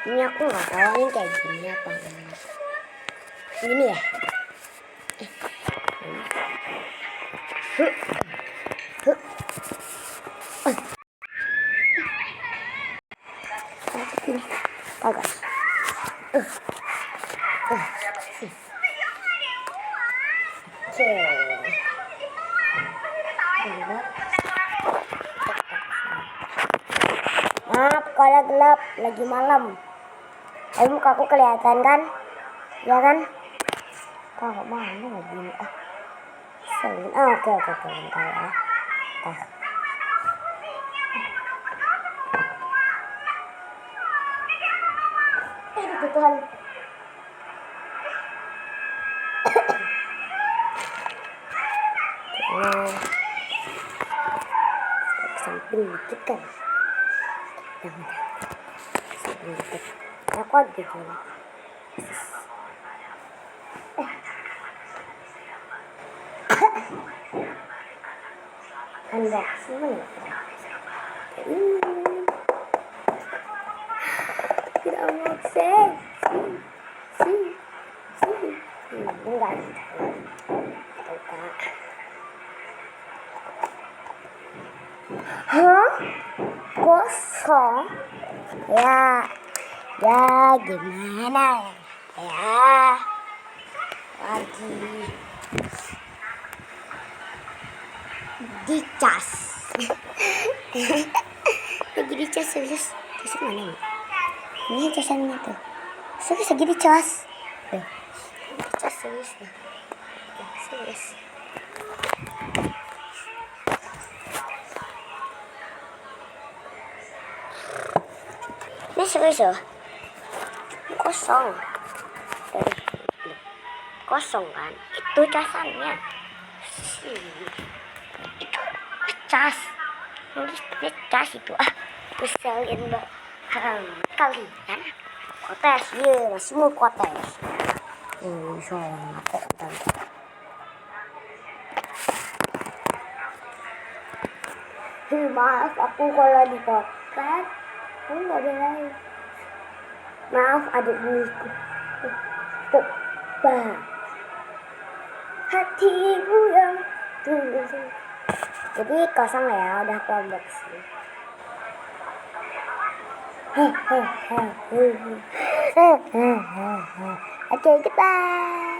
Ini aku nggak tahu nih kayak gini apa enggak. Ini ya. Bagus. Oke. Maaf kalau gelap, lagi malam. Tapi muka aku kelihatan kan? Ya kan? Kalau mana lagi ini? Oke, bentar ya. Ini Tuhan. Samping dikit kan? Jangan. Samping dikit. Aku ada gitu. Unboxing mana? Tidak unboxing. Enggak. Hah? Kosong? Ya gimana ya? Lagi dicas. Lagi dicas serius. Casnya mana nih? Ini casannya tuh. Serius lagi dicas. Dicas serius nih. Serius. Ini serius loh. Kosong. Kosong kan? Itu casannya. Itu cas. Nulis cas itu. Keselin banget. Kalian kotes. Iya, masih mau kotes. Soalnya kok tante. Maaf aku kalau di podcast. Aku nggak ada lain. Maaf adik milikku. Coba hatiku yang tulus. Jadi kosong ya, udah aku unboxing. Oke, goodbye.